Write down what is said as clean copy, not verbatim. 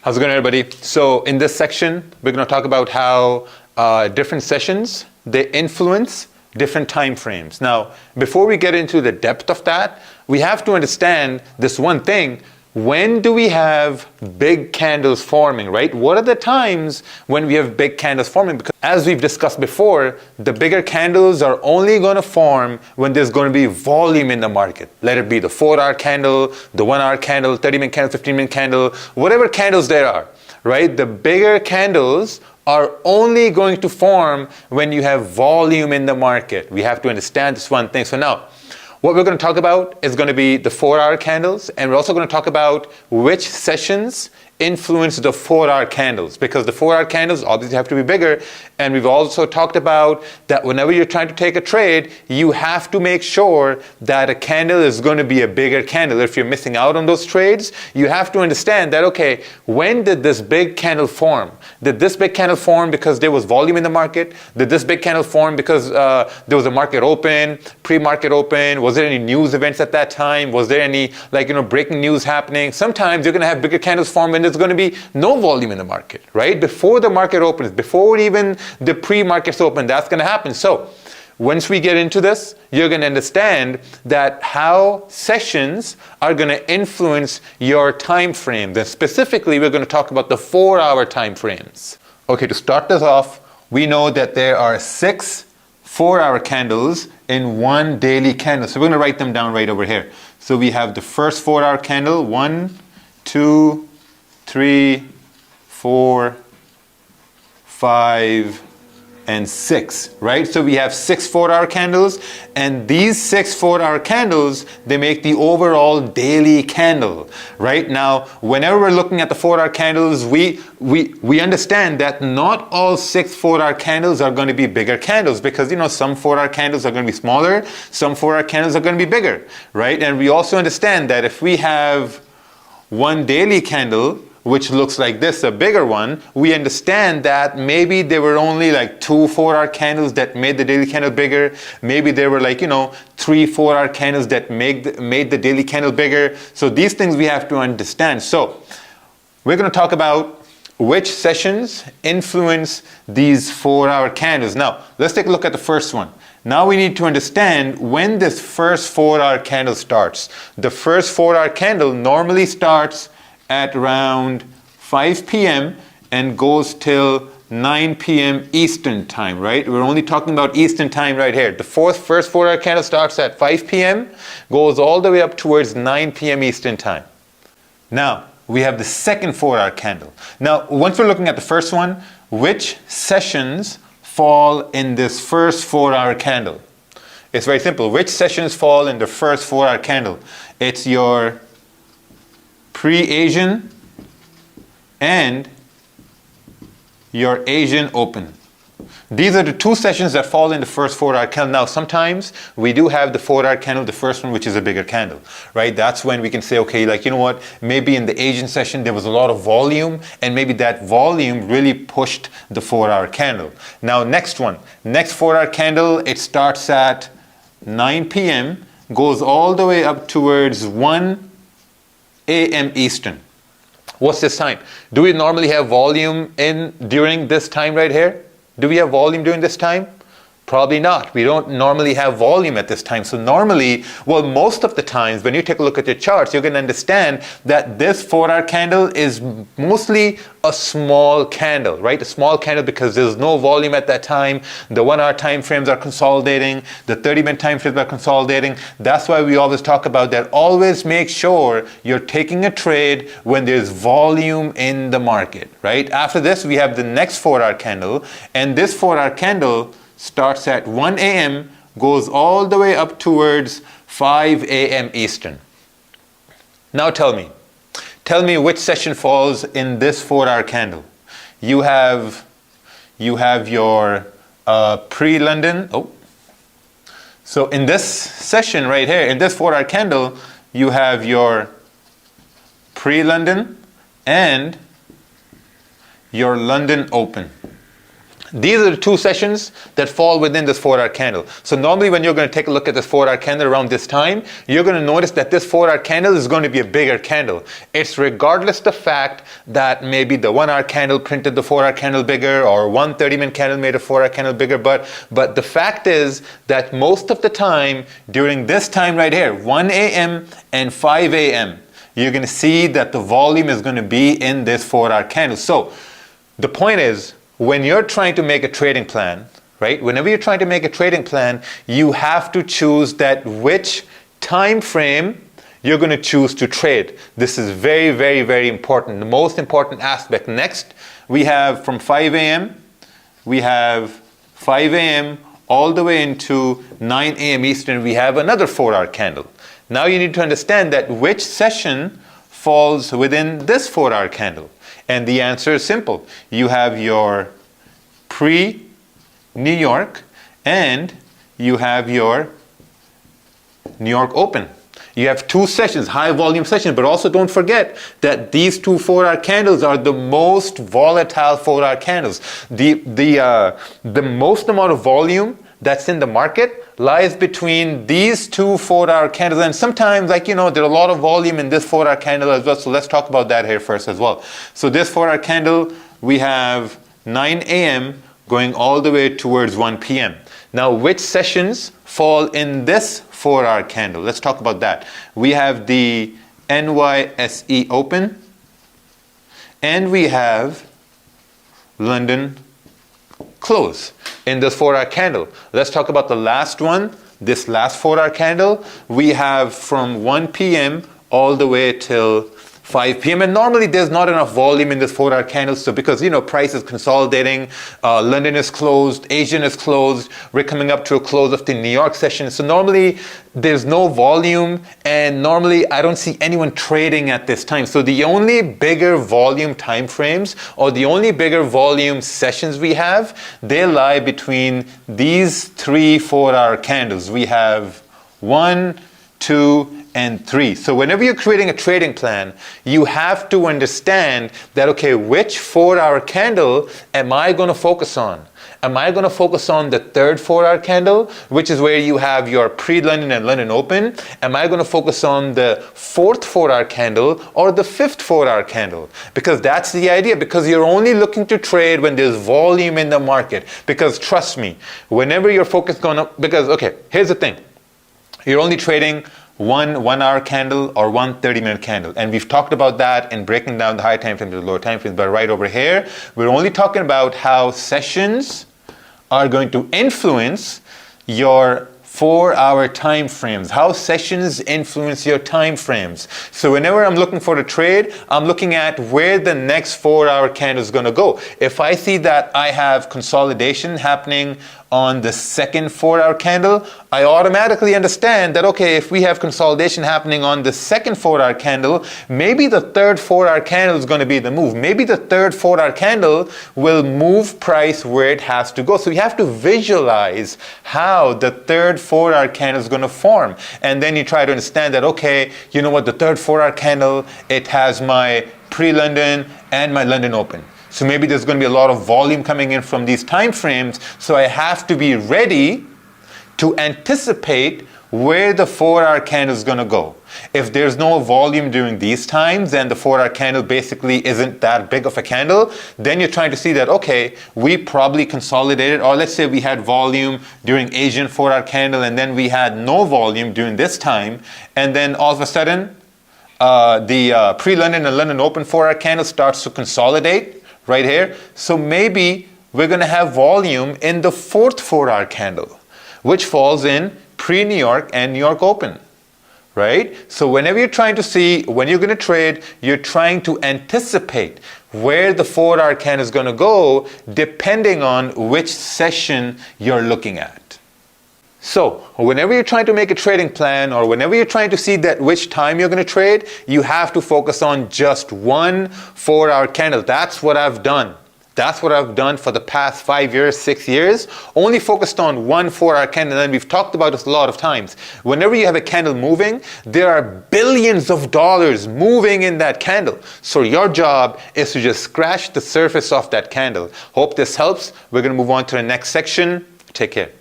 How's it going, everybody? So in this section, we're going to talk about how different sessions, they influence different time frames. Now, before we get into the depth of that, we have to understand this one thing. When do we have big candles forming, right? What are the times when we have big candles forming? Because as we've discussed before, the bigger candles are only going to form when there's going to be volume in the market. Let it be the 4-hour candle, the 1-hour candle, 30-minute candle, 15-minute candle, whatever candles there are, right? The bigger candles are only going to form when you have volume in the market. We have to understand this one thing. So now, what we're going to talk about is going to be the 4-hour candles, and we're also going to talk about which sessions influence the 4-hour candles, because the 4-hour candles obviously have to be bigger. And we've also talked about that whenever you're trying to take a trade, you have to make sure that a candle is going to be a bigger candle. If you're missing out on those trades, you have to understand that, okay, when did this big candle form? Did this big candle form because there was volume in the market? Did this big candle form because there was a market open, pre-market open? Was there any news events at that time? Was there any breaking news happening? Sometimes you're going to have bigger candles form when there's going to be no volume in the market, right? Before the market opens, before even the pre-markets open, that's going to happen. So once we get into this, you're going to understand that how sessions are going to influence your time frame. Then specifically, we're going to talk about the 4-hour time frames. Okay, to start this off, we know that there are 6 4-hour candles in one daily candle. So we're going to write them down right over here. So we have the first 4-hour candle, 1, 2, 3, 4, 5, and 6, right? So we have 6 4-hour candles, and these 6 4-hour candles, they make the overall daily candle, right? Now, whenever we're looking at the 4-hour candles, we understand that not all 6 4-hour candles are going to be bigger candles, because some 4-hour candles are going to be smaller, some 4-hour candles are going to be bigger, right? And we also understand that if we have one daily candle, which looks like this, a bigger one, we understand that maybe there were only like 2 4-hour candles that made the daily candle bigger. Maybe there were 3 4-hour candles that made the daily candle bigger. So these things we have to understand. So we're going to talk about which sessions influence these 4-hour candles. Now, let's take a look at the first one. Now we need to understand when this first 4-hour candle starts. The first 4-hour candle normally starts at around 5 p.m. and goes till 9 p.m. Eastern time, right? We're only talking about Eastern time right here. The first 4-hour candle starts at 5 p.m., goes all the way up towards 9 p.m. Eastern time. Now, we have the second 4-hour candle. Now, once we're looking at the first one, which sessions fall in this first 4-hour candle? It's very simple. Which sessions fall in the first 4-hour candle? It's your pre-Asian and your Asian open. These are the 2 sessions that fall in the first 4-hour candle. Now, sometimes we do have the 4-hour candle, the first one, which is a bigger candle, right? That's when we can say, okay, what? Maybe in the Asian session, there was a lot of volume, and maybe that volume really pushed the 4-hour candle. Now, next one, next 4-hour candle, it starts at 9 p.m., goes all the way up towards 1 a.m. Eastern. What's this time? Do we normally have volume during this time right here? Do we have volume during this time? Probably not. We don't normally have volume at this time. So normally, most of the times when you take a look at your charts, you're going to understand that this 4-hour candle is mostly a small candle, right? A small candle because there's no volume at that time. The 1-hour time frames are consolidating. The 30-minute time frames are consolidating. That's why we always talk about that. Always make sure you're taking a trade when there's volume in the market, right? After this, we have the next 4-hour candle, and this 4-hour candle starts at 1 a.m., goes all the way up towards 5 a.m. Eastern. Now tell me which session falls in this 4-hour candle. You have your pre-London. So in this session right here, in this 4-hour candle, you have your pre-London and your London open. These are the two sessions that fall within this 4-hour candle. So normally when you're going to take a look at this 4-hour candle around this time, you're going to notice that this 4-hour candle is going to be a bigger candle. It's regardless the fact that maybe the 1-hour candle printed the 4-hour candle bigger, or one 30-minute candle made a 4-hour candle bigger, but the fact is that most of the time during this time right here, 1 a.m. and 5 a.m., you're going to see that the volume is going to be in this 4-hour candle. So the point is, when you're trying to make a trading plan, right? Whenever you're trying to make a trading plan, you have to choose that which time frame you're going to choose to trade. This is very, very, very important. The most important aspect. Next, we have from 5 a.m. We have 5 a.m. all the way into 9 a.m. Eastern. We have another 4-hour candle. Now you need to understand that which session falls within this 4-hour candle. And the answer is simple. You have your pre-New York and you have your New York Open. You have two sessions, high volume sessions, but also don't forget that these two 4-hour candles are the most volatile 4-hour candles. The most amount of volume that's in the market lies between these two 4-hour candles. And sometimes, like, there are a lot of volume in this 4-hour candle as well. So let's talk about that here first as well. So this 4-hour candle, we have 9 a.m. going all the way towards 1 p.m. Now, which sessions fall in this 4-hour candle? Let's talk about that. We have the NYSE Open, and we have London Close in this 4-hour candle. Let's talk about the last one. This last 4-hour candle, we have from 1 p.m. all the way till 5 p.m. And normally there's not enough volume in this 4-hour candle. So because, price is consolidating, London is closed, Asian is closed, we're coming up to a close of the New York session. So normally there's no volume, and normally I don't see anyone trading at this time. So the only bigger volume time frames, or the only bigger volume sessions we have, they lie between these three 4-hour candles. We have 1, 2, and 3. So whenever you're creating a trading plan, you have to understand that, okay, which 4-hour candle am I going to focus on? Am I going to focus on the third 4-hour candle, which is where you have your pre-London and London Open? Am I going to focus on the fourth 4-hour candle or the fifth 4-hour candle? Because that's the idea, because you're only looking to trade when there's volume in the market. Because trust me, whenever you're focused on, because, okay, here's the thing. You're only trading one 1-hour candle or one 30-minute candle. And we've talked about that in breaking down the high time frames and the lower time frames. But right over here, we're only talking about how sessions are going to influence your 4-hour time frames, how sessions influence your time frames. So whenever I'm looking for a trade, I'm looking at where the next 4-hour candle is going to go. If I see that I have consolidation happening on the second 4-hour candle, I automatically understand that, okay, if we have consolidation happening on the second 4-hour candle, maybe the third 4-hour candle is going to be the move. Maybe the third 4-hour candle will move price where it has to go. So you have to visualize how the third 4-hour candle is going to form. And then you try to understand that, okay, you know what, the third 4-hour candle, it has my pre-London and my London Open. So maybe there's going to be a lot of volume coming in from these time frames. So I have to be ready to anticipate where the 4-hour candle is going to go. If there's no volume during these times, then the 4-hour candle basically isn't that big of a candle. Then you're trying to see that, okay, we probably consolidated, or let's say we had volume during Asian 4-hour candle, and then we had no volume during this time, and then all of a sudden, the pre-London and London Open 4-hour candle starts to consolidate right here. So maybe we're going to have volume in the fourth 4-hour candle, which falls in pre-New York and New York Open, right? So whenever you're trying to see when you're going to trade, you're trying to anticipate where the 4-hour candle is going to go depending on which session you're looking at. So whenever you're trying to make a trading plan, or whenever you're trying to see that which time you're going to trade, you have to focus on just one 4-hour candle. That's what I've done. That's what I've done for the past 5 years, 6 years, only focused on one 4-hour candle. And we've talked about this a lot of times. Whenever you have a candle moving, there are billions of dollars moving in that candle. So your job is to just scratch the surface of that candle. Hope this helps. We're going to move on to the next section. Take care.